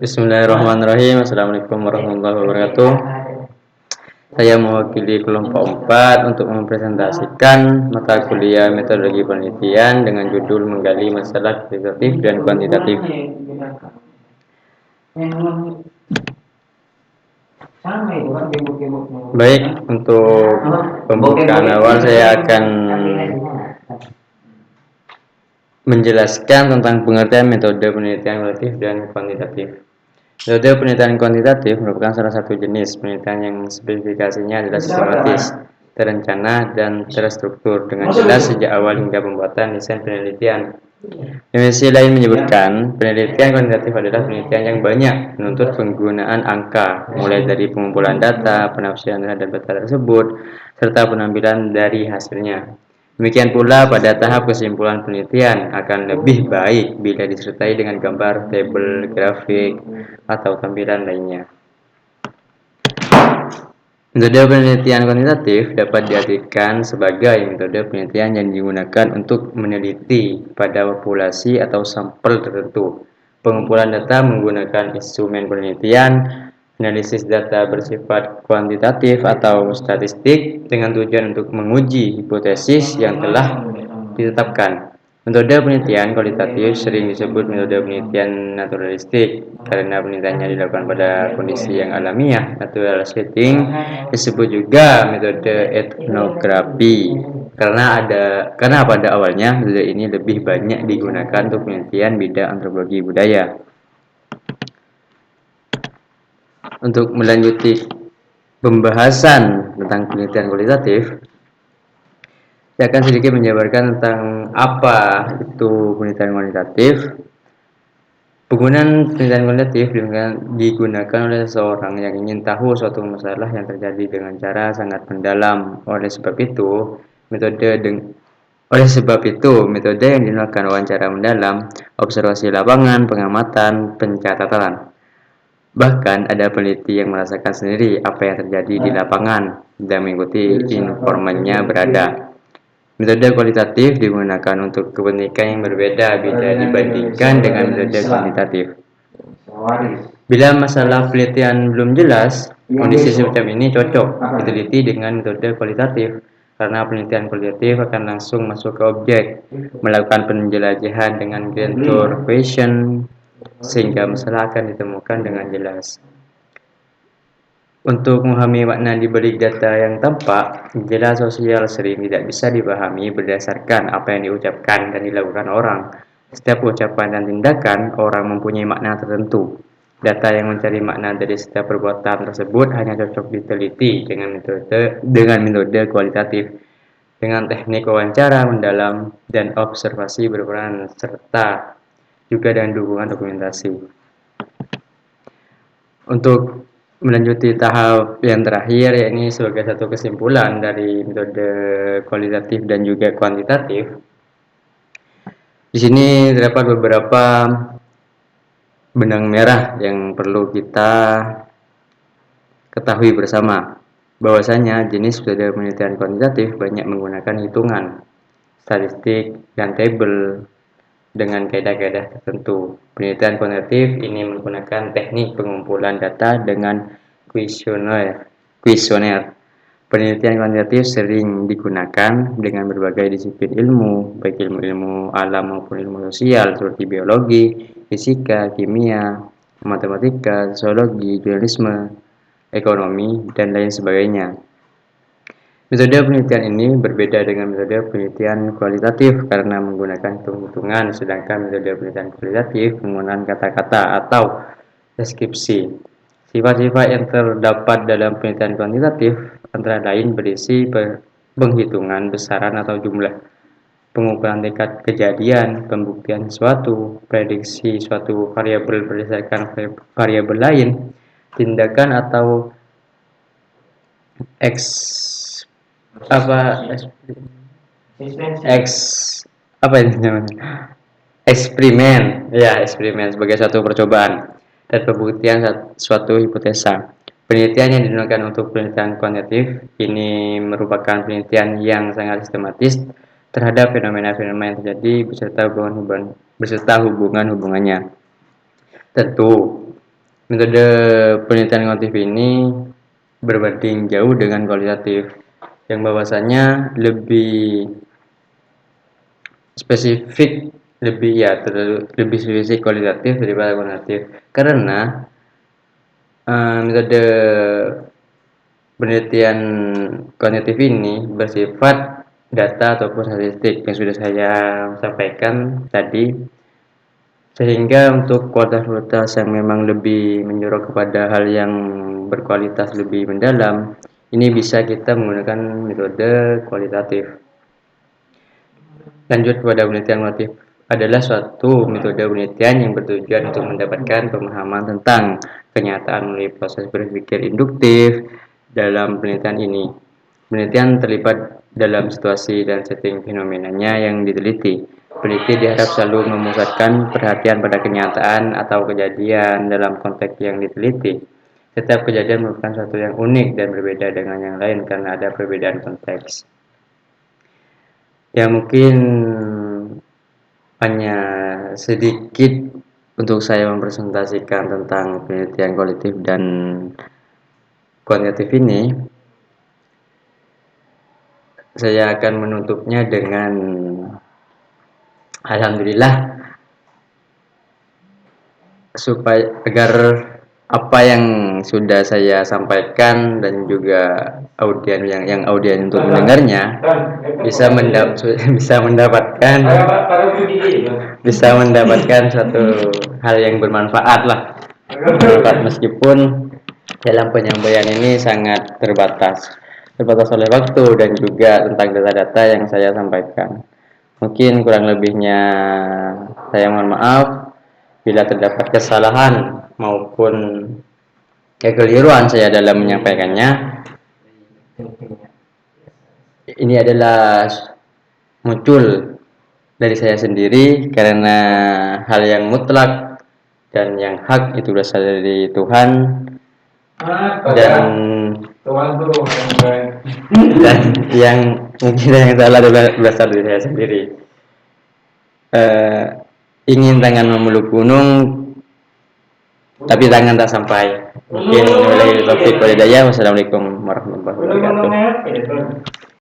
Bismillahirrahmanirrahim. Assalamualaikum warahmatullahi wabarakatuh. Saya mewakili kelompok 4 untuk mempresentasikan mata kuliah metodologi penelitian dengan judul menggali masalah kualitatif dan kuantitatif. Baik, untuk pembukaan awal saya akan menjelaskan tentang pengertian metode penelitian kualitatif dan kuantitatif. Metode penelitian kuantitatif merupakan salah satu jenis penelitian yang spesifikasinya adalah sistematis, terencana, dan terstruktur dengan jelas sejak awal hingga pembuatan desain penelitian. Definisi lain menyebutkan, penelitian kuantitatif adalah penelitian yang banyak menuntut penggunaan angka, mulai dari pengumpulan data, penafsiran terhadap data tersebut, serta penampilan dari hasilnya. Demikian pula pada tahap kesimpulan penelitian akan lebih baik bila disertai dengan gambar, tabel, grafik, atau tampilan lainnya. Metode penelitian kuantitatif dapat diartikan sebagai metode penelitian yang digunakan untuk meneliti pada populasi atau sampel tertentu. Pengumpulan data menggunakan instrumen penelitian, analisis data bersifat kuantitatif atau statistik dengan tujuan untuk menguji hipotesis yang telah ditetapkan. Metode penelitian kualitatif sering disebut metode penelitian naturalistik karena penelitiannya dilakukan pada kondisi yang alamiah, natural setting. Disebut juga metode etnografi karena pada awalnya metode ini lebih banyak digunakan untuk penelitian bidang antropologi budaya. Untuk melanjuti pembahasan tentang penelitian kualitatif, saya akan sedikit menjabarkan tentang apa itu penelitian kualitatif. Penggunaan penelitian kualitatif digunakan oleh seseorang yang ingin tahu suatu masalah yang terjadi dengan cara sangat mendalam. Oleh sebab itu, metode yang digunakan wawancara mendalam, observasi lapangan, pengamatan, pencatatan. Bahkan ada peneliti yang merasakan sendiri apa yang terjadi di lapangan dan mengikuti informannya berada. Metode kualitatif digunakan untuk kepentingan yang berbeda bila dibandingkan dengan metode kuantitatif. Bila masalah penelitian belum jelas, kondisi semacam ini cocok diteliti dengan metode kualitatif karena penelitian kualitatif akan langsung masuk ke objek, melakukan penjelajahan dengan ground question sehingga masalah akan ditemukan dengan jelas. Untuk memahami makna di balik data yang tampak, gejala sosial sering tidak bisa dipahami berdasarkan apa yang diucapkan dan dilakukan orang. Setiap ucapan dan tindakan orang mempunyai makna tertentu. Data yang mencari makna dari setiap perbuatan tersebut hanya cocok diteliti dengan metode kualitatif, dengan teknik wawancara mendalam dan observasi berperan serta juga dengan dukungan dokumentasi. Untuk melanjuti tahap yang terakhir, yakni sebagai satu kesimpulan dari metode kualitatif dan juga kuantitatif. Di sini terdapat beberapa benang merah yang perlu kita ketahui bersama. Bahwasanya jenis metode penelitian kuantitatif banyak menggunakan hitungan, statistik, dan tabel dengan kaidah-kaidah tertentu. Penelitian kuantitatif ini menggunakan teknik pengumpulan data dengan kuesioner. Penelitian kuantitatif sering digunakan dengan berbagai disiplin ilmu, baik ilmu alam maupun ilmu sosial seperti biologi, fisika, kimia, matematika, sosiologi, jurnalisme, ekonomi, dan lain sebagainya. Metode penelitian ini berbeda dengan metode penelitian kualitatif karena menggunakan hitung-hitungan, sedangkan metode penelitian kualitatif menggunakan kata-kata atau deskripsi. Sifat-sifat yang terdapat dalam penelitian kuantitatif antara lain berisi penghitungan besaran atau jumlah, pengumpulan tingkat kejadian, pembuktian sesuatu, prediksi suatu variabel berdasarkan variabel lain, tindakan atau eksperimen sebagai suatu percobaan dan pembuktian suatu hipotesa. Penelitian yang digunakan untuk penelitian kuantitatif ini merupakan penelitian yang sangat sistematis terhadap fenomena-fenomena yang terjadi beserta hubungan-hubungannya. Tentu, metode penelitian kuantitatif ini berbanding jauh dengan kualitatif, yang bahwasanya lebih spesifik, lebih spesifik kualitatif daripada kuantitatif. Karena metode penelitian kuantitatif ini bersifat data ataupun statistik yang sudah saya sampaikan tadi, sehingga untuk kualitas-kualitas yang memang lebih menyorot kepada hal yang berkualitas lebih mendalam, ini bisa kita menggunakan metode kualitatif. Lanjut pada penelitian kualitatif adalah suatu metode penelitian yang bertujuan untuk mendapatkan pemahaman tentang kenyataan melalui proses berpikir induktif. Dalam penelitian ini, penelitian terlibat dalam situasi dan setting fenomenanya yang diteliti. Peneliti diharap selalu memusatkan perhatian pada kenyataan atau kejadian dalam konteks yang diteliti. Setiap kejadian merupakan sesuatu yang unik dan berbeda dengan yang lain karena ada perbedaan konteks. Ya mungkin hanya sedikit untuk saya mempresentasikan tentang penelitian kualitatif dan kuantitatif ini. Saya akan menutupnya dengan alhamdulillah, supaya agar apa yang sudah saya sampaikan dan juga audien untuk mendengarnya bisa mendapatkan suatu hal yang bermanfaat lah. Meskipun dalam penyampaian ini sangat terbatas oleh waktu dan juga tentang data-data yang saya sampaikan. Mungkin kurang lebihnya saya mohon maaf bila terdapat kesalahan maupun kekeliruan saya dalam menyampaikannya. Ini adalah muncul dari saya sendiri karena hal yang mutlak dan yang hak itu berasal dari Tuhan, dan yang mungkin yang salah berasal dari saya sendiri. Ingin tangan memeluk gunung tapi tangan tak sampai. Mungkin wassalamualaikum warahmatullahi wabarakatuh.